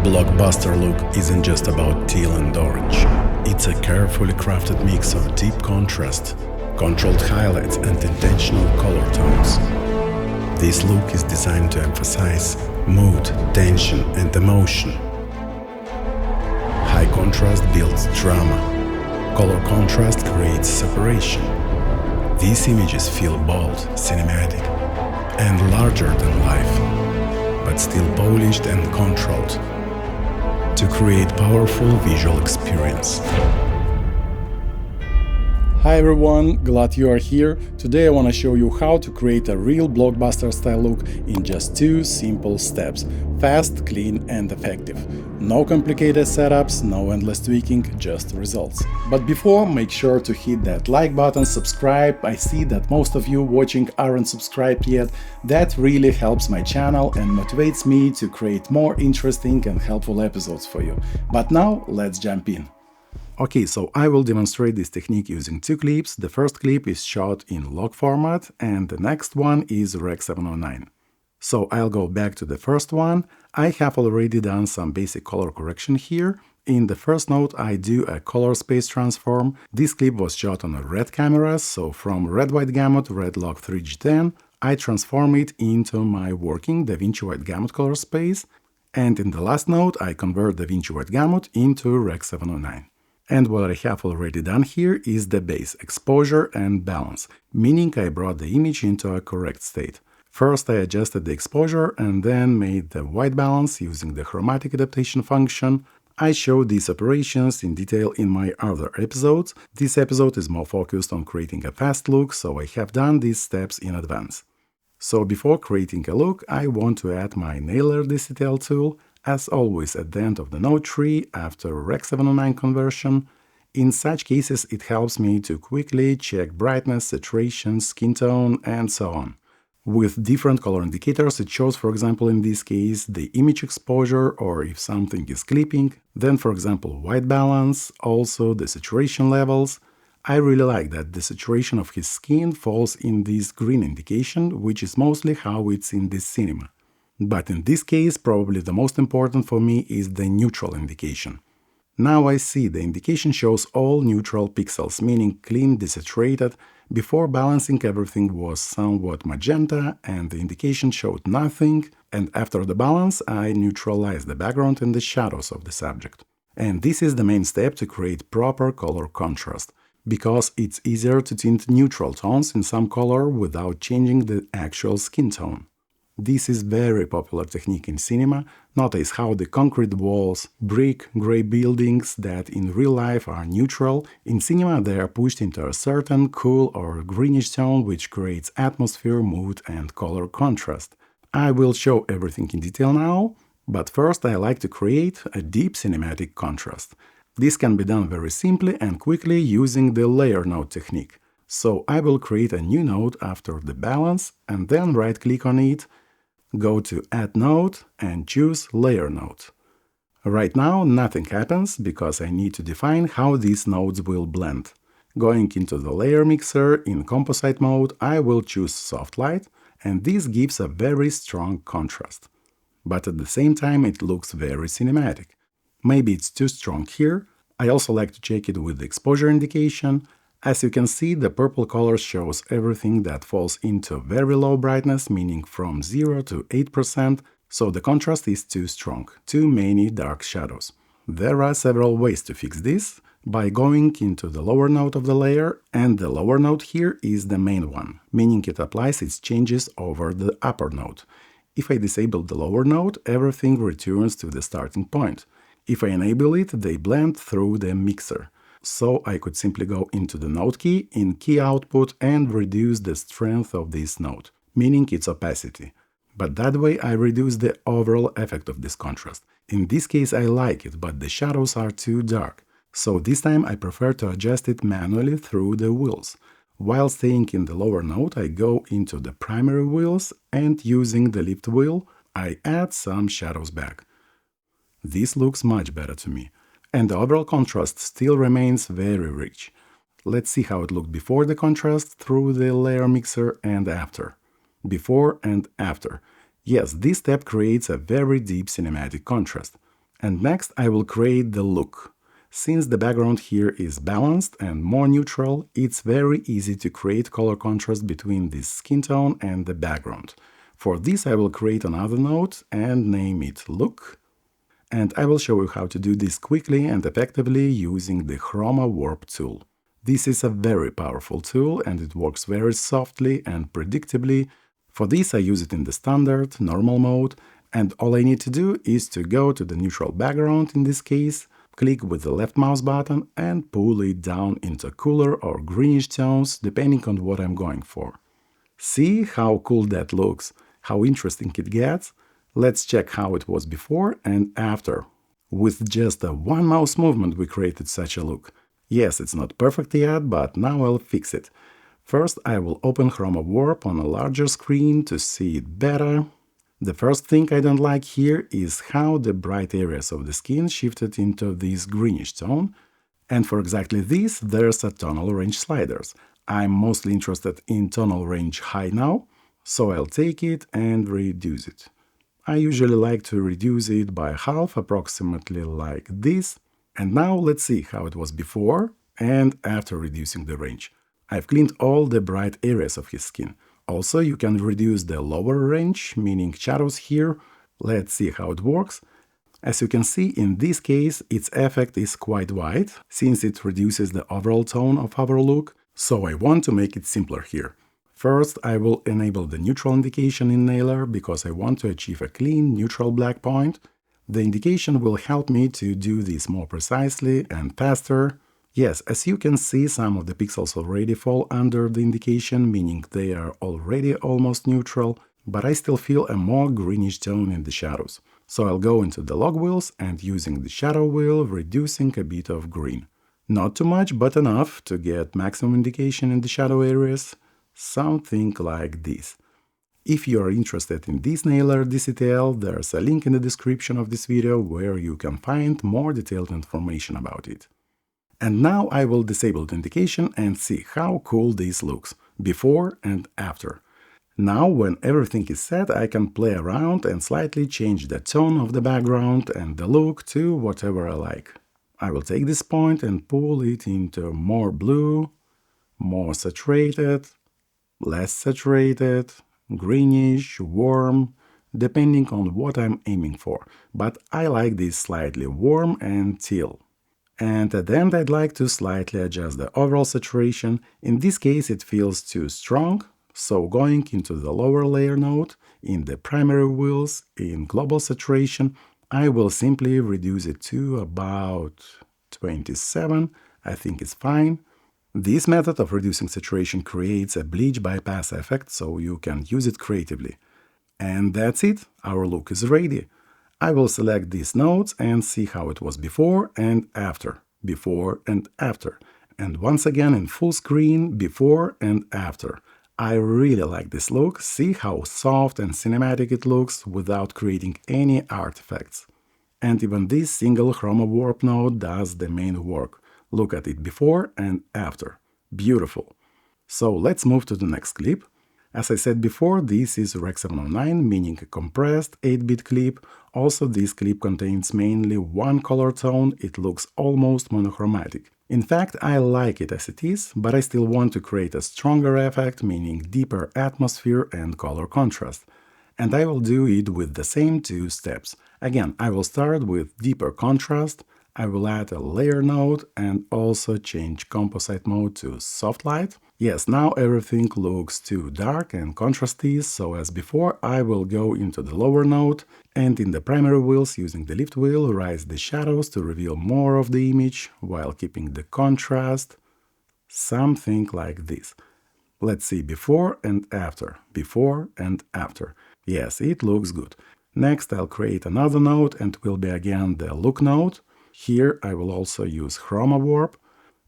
Blockbuster look isn't just about teal and orange. It's a carefully crafted mix of deep contrast, controlled highlights and intentional color tones. This look is designed to emphasize mood, tension and emotion. High contrast builds drama. Color contrast creates separation. These images feel bold, cinematic, and larger than life, but still polished and controlled, to create powerful visual experience. Hi everyone, glad you are here. Today I want to show you how to create a real blockbuster style look in just 2 simple steps. Fast, clean and effective. No complicated setups, no endless tweaking, just results. But before, make sure to hit that like button, subscribe. I see that most of you watching aren't subscribed yet. That really helps my channel and motivates me to create more interesting and helpful episodes for you. But now, let's jump in. Okay, so I will demonstrate this technique using 2 clips. The first clip is shot in log format and the next one is Rec. 709. So I'll go back to the first one. I have already done some basic color correction here. In the first note I do a color space transform. This clip was shot on a red camera, so from red-white gamut red log 3G10 I transform it into my working DaVinci White Gamut color space, and in the last note I convert DaVinci White Gamut into Rec. 709. And what I have already done here is the base, exposure and balance, meaning I brought the image into a correct state. First I adjusted the exposure and then made the white balance using the chromatic adaptation function. I showed these operations in detail in my other episodes. This episode is more focused on creating a fast look, so I have done these steps in advance. So before creating a look, I want to add my Nailer DCTL tool, as always at the end of the node tree after Rec. 709 conversion. In such cases it helps me to quickly check brightness, saturation, skin tone and so on. With different color indicators it shows, for example in this case, the image exposure or if something is clipping, then for example white balance, also the saturation levels. I really like that the saturation of his skin falls in this green indication, which is mostly how it's in this cinema. But in this case, probably the most important for me is the neutral indication. Now I see the indication shows all neutral pixels, meaning clean, desaturated. Before balancing everything was somewhat magenta and the indication showed nothing, and after the balance I neutralized the background and the shadows of the subject. And this is the main step to create proper color contrast, because it's easier to tint neutral tones in some color without changing the actual skin tone. This is very popular technique in cinema. Notice how the concrete walls, brick, gray buildings that in real life are neutral, in cinema they are pushed into a certain cool or greenish tone which creates atmosphere, mood and color contrast. I will show everything in detail now, but first I like to create a deep cinematic contrast. This can be done very simply and quickly using the layer node technique. So I will create a new node after the balance and then right-click on it, go to Add Node and choose Layer Node. Right now nothing happens because I need to define how these nodes will blend. Going into the layer mixer in composite mode, I will choose Soft Light, and this gives a very strong contrast. But at the same time it looks very cinematic. Maybe it's too strong here. I also like to check it with the exposure indication. As you can see, the purple color shows everything that falls into very low brightness, meaning from 0 to 8%, so the contrast is too strong, too many dark shadows. There are several ways to fix this, by going into the lower node of the layer, and the lower node here is the main one, meaning it applies its changes over the upper node. If I disable the lower node, everything returns to the starting point. If I enable it, they blend through the mixer. So I could simply go into the node key in key output and reduce the strength of this node, meaning its opacity. But that way I reduce the overall effect of this contrast. In this case I like it, but the shadows are too dark. So this time I prefer to adjust it manually through the wheels. While staying in the lower node, I go into the primary wheels and using the lift wheel, I add some shadows back. This looks much better to me. And the overall contrast still remains very rich. Let's see how it looked before the contrast through the layer mixer and after. Before and after. Yes, this step creates a very deep cinematic contrast. And next I will create the look. Since the background here is balanced and more neutral, it's very easy to create color contrast between this skin tone and the background. For this I will create another node and name it Look. And I will show you how to do this quickly and effectively using the Chroma Warp tool. This is a very powerful tool and it works very softly and predictably. For this I use it in the standard, normal mode, and all I need to do is to go to the neutral background in this case, click with the left mouse button and pull it down into cooler or greenish tones depending on what I'm going for. See how cool that looks, how interesting it gets? Let's check how it was before and after. With just a one mouse movement we created such a look. Yes, it's not perfect yet, but now I'll fix it. First I will open Chroma Warp on a larger screen to see it better. The first thing I don't like here is how the bright areas of the skin shifted into this greenish tone. And for exactly this, there's a tonal range sliders. I'm mostly interested in tonal range high now, so I'll take it and reduce it. I usually like to reduce it by half, approximately like this. And now let's see how it was before and after reducing the range. I've cleaned all the bright areas of his skin. Also, you can reduce the lower range, meaning shadows here. Let's see how it works. As you can see, in this case, its effect is quite wide, since it reduces the overall tone of our look, so I want to make it simpler here. First, I will enable the neutral indication in Nailer, because I want to achieve a clean, neutral black point. The indication will help me to do this more precisely and faster. Yes, as you can see, some of the pixels already fall under the indication, meaning they are already almost neutral, but I still feel a more greenish tone in the shadows. So I'll go into the log wheels and using the shadow wheel, reducing a bit of green. Not too much, but enough to get maximum indication in the shadow areas, something like this. If you are interested in this Nailer DCTL, there's a link in the description of this video where you can find more detailed information about it. And now I will disable the indication and see how cool this looks, before and after. Now, when everything is set, I can play around and slightly change the tone of the background and the look to whatever I like. I will take this point and pull it into more blue, more saturated, less saturated, greenish, warm, depending on what I'm aiming for. But I like this slightly warm and teal. And at the end I'd like to slightly adjust the overall saturation. In this case it feels too strong, so going into the lower layer node, in the primary wheels, in global saturation, I will simply reduce it to about 27, I think it's fine. This method of reducing saturation creates a bleach bypass effect, so you can use it creatively. And that's it, our look is ready. I will select these nodes and see how it was before and after, and once again in full screen, before and after. I really like this look, see how soft and cinematic it looks without creating any artifacts. And even this single Chroma Warp node does the main work. Look at it before and after. Beautiful. So let's move to the next clip. As I said before, this is Rec 709, meaning a compressed 8-bit clip. Also, this clip contains mainly one color tone, it looks almost monochromatic. In fact, I like it as it is, but I still want to create a stronger effect, meaning deeper atmosphere and color contrast. And I will do it with the same two steps. Again, I will start with deeper contrast, I will add a layer node and also change composite mode to soft light. Yes, now everything looks too dark and contrasty, so as before I will go into the lower node and in the primary wheels using the lift wheel raise the shadows to reveal more of the image while keeping the contrast, something like this. Let's see before and after, before and after. Yes, it looks good. Next I'll create another node and it will be again the look node. Here I will also use Chroma Warp,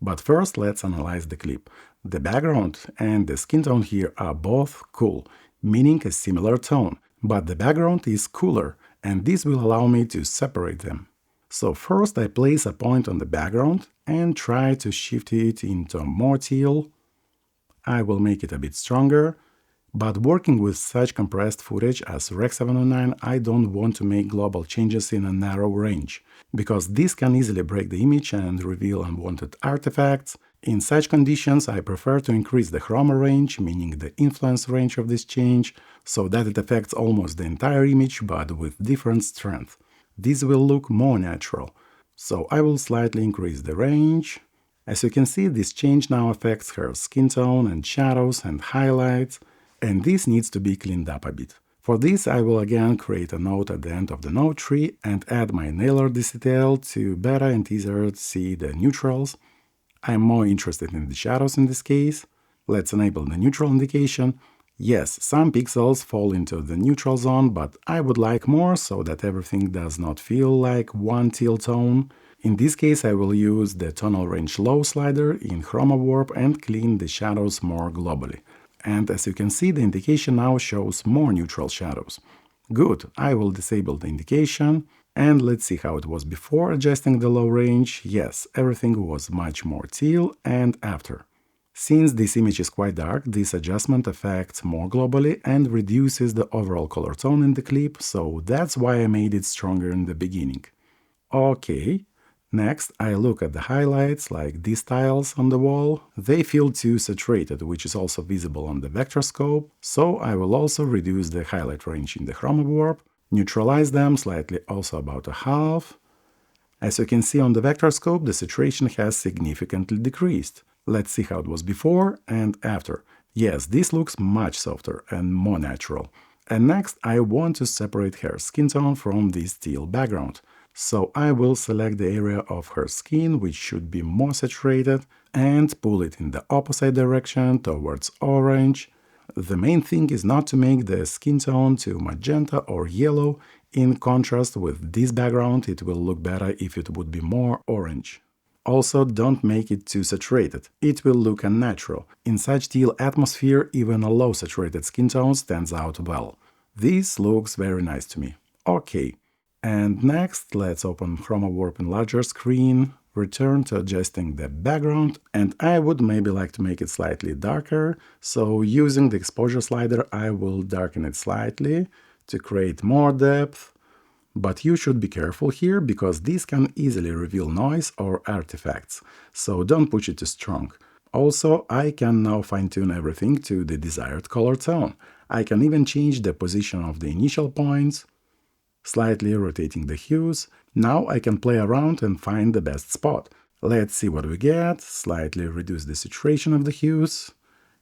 but first let's analyze the clip. The background and the skin tone here are both cool, meaning a similar tone, but the background is cooler and this will allow me to separate them. So first I place a point on the background and try to shift it into more teal. I will make it a bit stronger, But working with such compressed footage as Rec. 709, I don't want to make global changes in a narrow range, because this can easily break the image and reveal unwanted artifacts. In such conditions, I prefer to increase the chroma range, meaning the influence range of this change, so that it affects almost the entire image but with different strength. This will look more natural. So I will slightly increase the range. As you can see, this change now affects her skin tone and shadows and highlights, and this needs to be cleaned up a bit. For this, I will again create a node at the end of the node tree and add my Nailer DCTL to better and easier see the neutrals. I'm more interested in the shadows in this case. Let's enable the neutral indication. Yes, some pixels fall into the neutral zone, but I would like more so that everything does not feel like one teal tone. In this case, I will use the tonal range low slider in Chroma Warp and clean the shadows more globally. And as you can see, the indication now shows more neutral shadows. Good, I will disable the indication. And let's see how it was before adjusting the low range. Yes, everything was much more teal, and after. Since this image is quite dark, this adjustment affects more globally and reduces the overall color tone in the clip, so that's why I made it stronger in the beginning. Okay, next I look at the highlights, like these tiles on the wall. They feel too saturated, which is also visible on the vector scope, so I will also reduce the highlight range in the Chroma Warp. Neutralize them slightly, also about a half. As you can see on the vector scope, the saturation has significantly decreased. Let's see how it was before and after. Yes, this looks much softer and more natural. And next, I want to separate her skin tone from this teal background. So I will select the area of her skin, which should be more saturated, and pull it in the opposite direction towards orange. The main thing is not to make the skin tone too magenta or yellow. In contrast with this background, it will look better if it would be more orange. Also, don't make it too saturated. It will look unnatural. In such teal atmosphere, even a low saturated skin tone stands out well. This looks very nice to me. Okay. And next, let's open Chroma Warp in larger screen, return to adjusting the background, and I would maybe like to make it slightly darker, so using the exposure slider I will darken it slightly to create more depth. But you should be careful here, because this can easily reveal noise or artifacts, so don't push it too strong. Also, I can now fine-tune everything to the desired color tone. I can even change the position of the initial points, slightly rotating the hues. Now I can play around and find the best spot. Let's see what we get. Slightly reduce the saturation of the hues.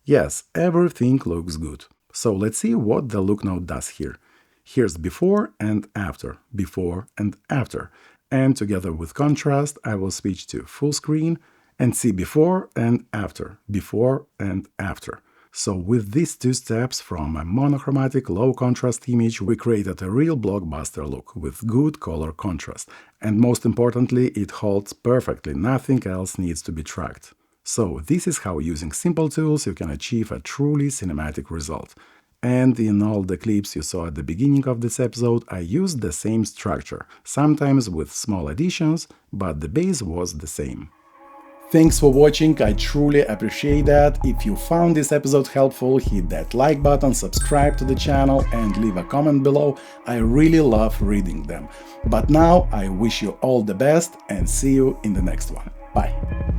Yes, everything looks good. So let's see what the look node does here. Here's before and after, before and after. And together with contrast, I will switch to full screen and see before and after, before and after. So with these two steps from a monochromatic low contrast image, we created a real blockbuster look with good color contrast. And most importantly, it holds perfectly, nothing else needs to be tracked. So this is how, using simple tools, you can achieve a truly cinematic result. And in all the clips you saw at the beginning of this episode, I used the same structure, sometimes with small additions, but the base was the same. Thanks for watching, I truly appreciate that. If you found this episode helpful, hit that like button, subscribe to the channel and leave a comment below. I really love reading them. But now I wish you all the best and see you in the next one. Bye!